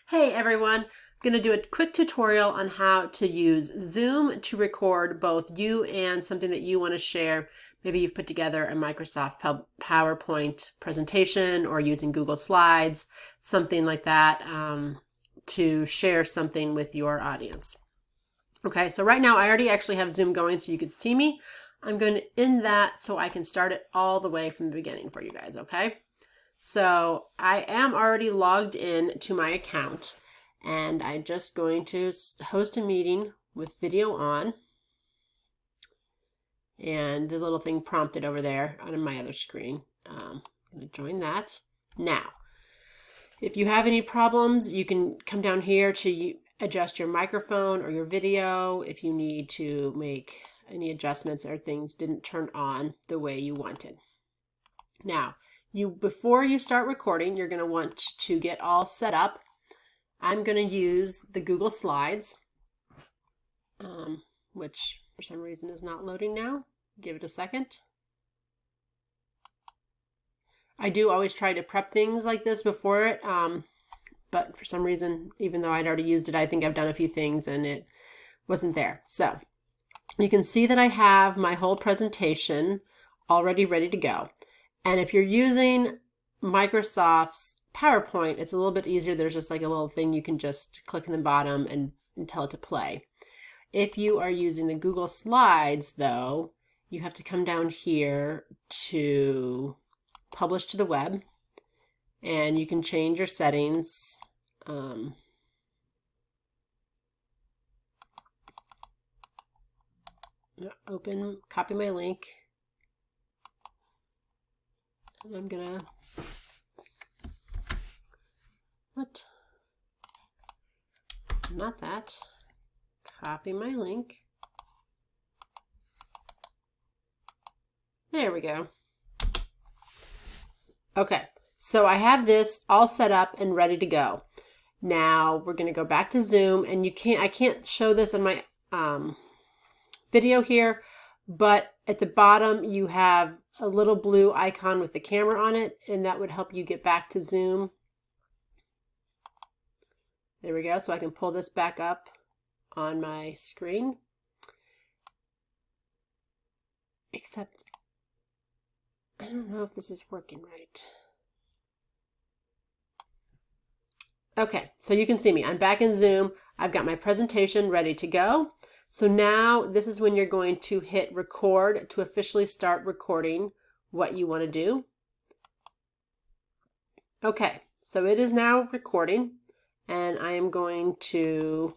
Hey everyone, I'm going to do a quick tutorial on how to use Zoom to record both you and something that you want to share. Maybe you've put together a Microsoft PowerPoint presentation or using Google Slides, something like that, to share something with your audience. Okay, so right now I already actually have Zoom going so you can see me. I'm going to end that so I can start it all the way from the beginning for you guys, okay? So I am already logged in to my account and I'm just going to host a meeting with video on, and the little thing prompted over there on my other screen. I'm going to join that. Now, if you have any problems, you can come down here to adjust your microphone or your video if you need to make any adjustments or things didn't turn on the way you wanted. Now, before you start recording, you're going to want to get all set up. I'm going to use the Google Slides, which for some reason is not loading now. Give it a second. I do always try to prep things like this before it, but for some reason, even though I'd already used it, I think I've done a few things and it wasn't there. So you can see that I have my whole presentation already ready to go. And if you're using Microsoft's PowerPoint, it's a little bit easier. There's just like a little thing you can just click in the bottom and tell it to play. If you are using the Google Slides, though, you have to come down here to publish to the web, and you can change your settings. Copy my link. And I'm gonna, not that, copy my link. There we go. Okay, so I have this all set up and ready to go. Now we're gonna go back to Zoom, and I can't show this in my video here, but at the bottom you have a little blue icon with the camera on it, and that would help you get back to Zoom. There we go. So I can pull this back up on my screen. Except, I don't know if this is working right. Okay, so you can see me. I'm back in Zoom. I've got my presentation ready to go. So now this is when you're going to hit record to officially start recording what you want to do. Okay, so it is now recording, and I am going to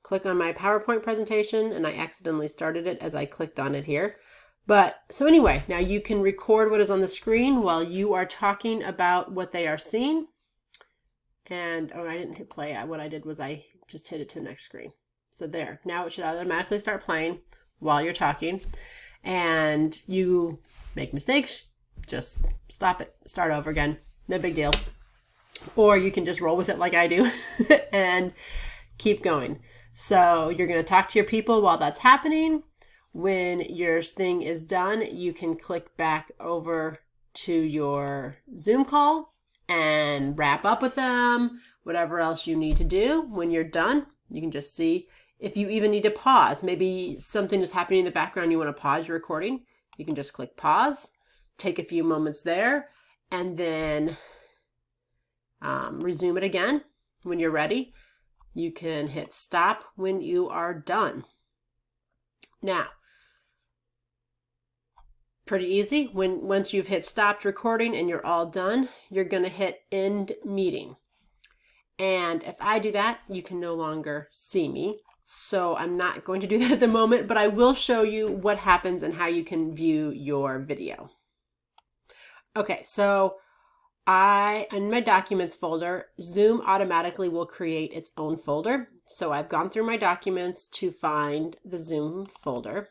click on my PowerPoint presentation, and I accidentally started it as I clicked on it here. But so anyway, now you can record what is on the screen while you are talking about what they are seeing. And oh, I didn't hit play. What I did was I just hit it to the next screen. So there, now it should automatically start playing while you're talking. And you make mistakes, just stop it, start over again. No big deal. Or you can just roll with it like I do and keep going. So you're going to talk to your people while that's happening. When your thing is done, you can click back over to your Zoom call and wrap up with them, whatever else you need to do. When you're done, you can just see if you even need to pause. Maybe something is happening in the background, you want to pause your recording. You can just click pause, take a few moments there, and then resume it again when you're ready. You can hit stop when you are done. Now, pretty easy. Once you've hit stopped recording and you're all done, you're going to hit end meeting. And if I do that, you can no longer see me. So I'm not going to do that at the moment, but I will show you what happens and how you can view your video. Okay, so in my documents folder, Zoom automatically will create its own folder. So I've gone through my documents to find the Zoom folder.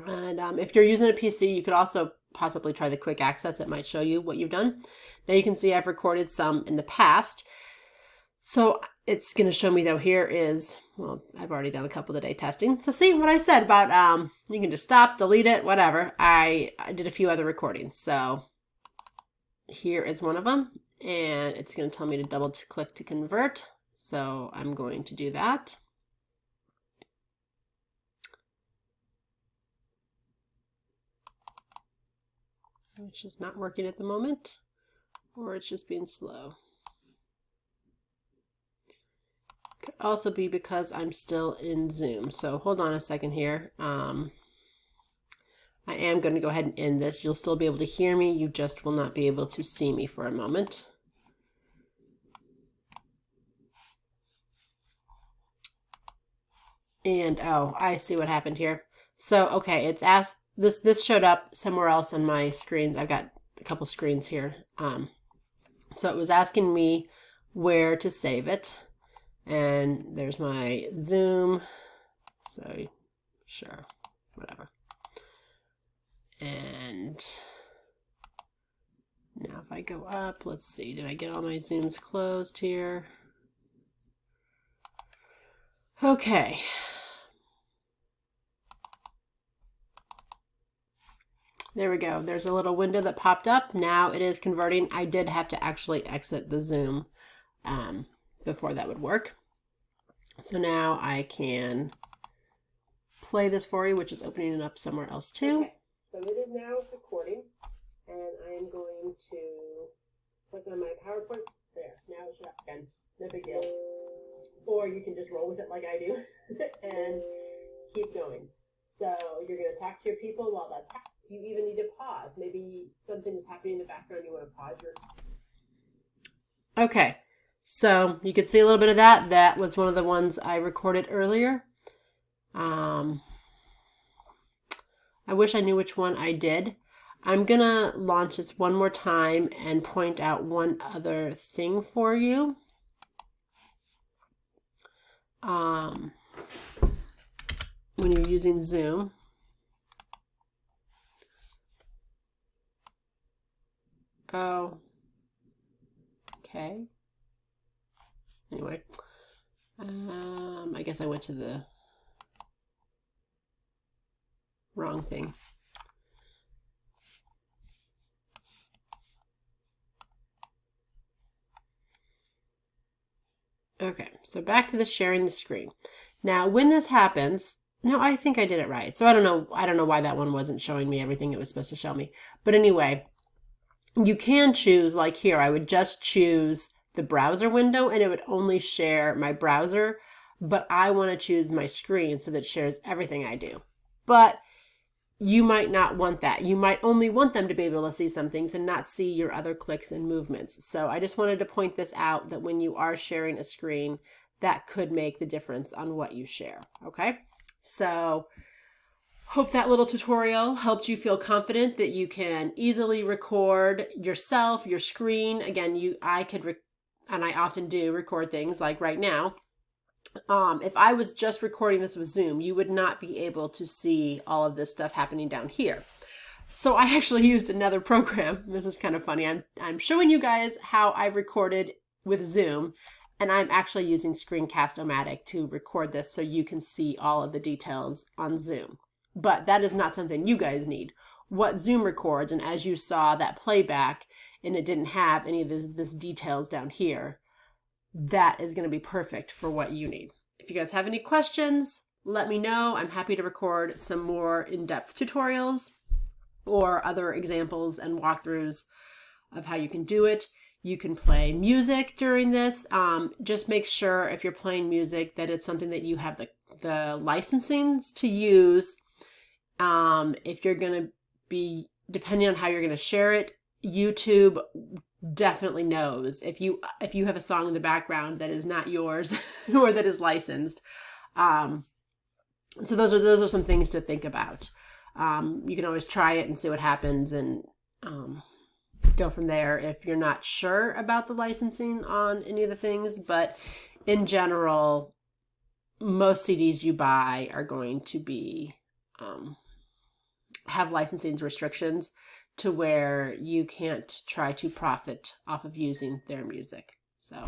And if you're using a PC, you could also possibly try the quick access. It might show you what you've done. Now you can see I've recorded some in the past. So it's going to show me though here is, well, I've already done a couple today testing. So see what I said about, you can just stop, delete it, whatever. I did a few other recordings. So here is one of them, and it's going to tell me to double click to convert. So I'm going to do that. Which is not working at the moment, or it's just being slow. Could also be because I'm still in Zoom. So hold on a second here. I am going to go ahead and end this. You'll still be able to hear me. You just will not be able to see me for a moment. And oh, I see what happened here. So, okay, it's asked, this showed up somewhere else on my screens. I've got a couple screens here. So it was asking me where to save it. And there's my Zoom. So, sure, whatever. And now if I go up, let's see, did I get all my Zooms closed here? Okay. There we go. There's a little window that popped up. Now it is converting. I did have to actually exit the Zoom before that would work. So now I can play this for you, which is opening it up somewhere else too. Okay. So it is now recording, and I am going to click on my PowerPoint. There, now it's shut again. No big deal. Or you can just roll with it like I do and keep going. So you're going to talk to your people while that's happening. You even need to pause. Maybe something is happening in the background. You want to pause your... Okay, so you could see a little bit of that. That was one of the ones I recorded earlier. I wish I knew which one I did. I'm going to launch this one more time and point out one other thing for you. When you're using Zoom. Oh, okay. Anyway, I guess I went to the wrong thing. Okay, so back to the sharing the screen. Now, when this happens, no, I think I did it right. So I don't know why that one wasn't showing me everything it was supposed to show me. But anyway, you can choose, like here, I would just choose the browser window and it would only share my browser, but I want to choose my screen so that it shares everything I do. But you might not want that. You might only want them to be able to see some things and not see your other clicks and movements. So I just wanted to point this out, that when you are sharing a screen, that could make the difference on what you share. Okay, so hope that little tutorial helped you feel confident that you can easily record yourself, your screen. Again, I could, and I often do, record things like right now. If I was just recording this with Zoom, you would not be able to see all of this stuff happening down here. So I actually used another program. This is kind of funny. I'm showing you guys how I recorded with Zoom, and I'm actually using Screencast-O-Matic to record this so you can see all of the details on Zoom. But that is not something you guys need. What Zoom records, and as you saw that playback, and it didn't have any of this details down here, that is going to be perfect for what you need. If you guys have any questions, let me know. I'm happy to record some more in-depth tutorials or other examples and walkthroughs of how you can do it. You can play music during this. Just make sure if you're playing music that it's something that you have the licensings to use. If you're going to be, depending on how you're going to share it, YouTube definitely knows if you have a song in the background that is not yours or that is licensed. So those are some things to think about. You can always try it and see what happens, and go from there if you're not sure about the licensing on any of the things. But in general, most CDs you buy are going to be have licensing restrictions to where you can't try to profit off of using their music. So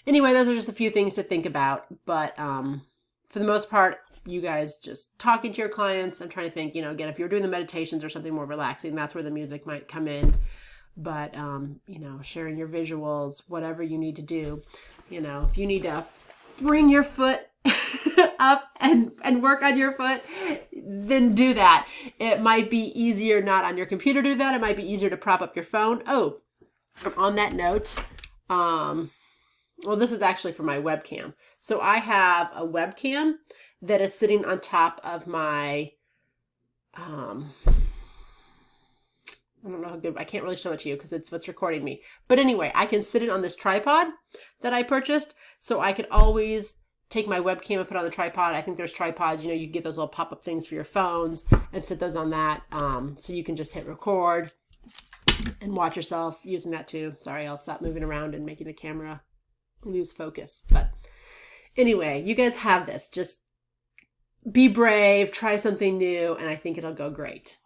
anyway, those are just a few things to think about. But for the most part, you guys just talking to your clients. I'm trying to think, again, if you're doing the meditations or something more relaxing, that's where the music might come in. but, you know, sharing your visuals, whatever you need to do, you know, if you need to bring your foot up and work on your foot, then do that. It might be easier not on your computer to do that. It might be easier to prop up your phone. Oh, on that note, well, this is actually for my webcam. So I have a webcam that is sitting on top of my, I don't know how good, I can't really show it to you because it's what's recording me. But anyway, I can sit it on this tripod that I purchased, so I could always take my webcam and put it on the tripod. I think there's tripods, you know, you get those little pop-up things for your phones and sit those on that. So you can just hit record and watch yourself using that too. Sorry, I'll stop moving around and making the camera lose focus. But anyway, you guys have this. Just be brave, try something new, and I think it'll go great.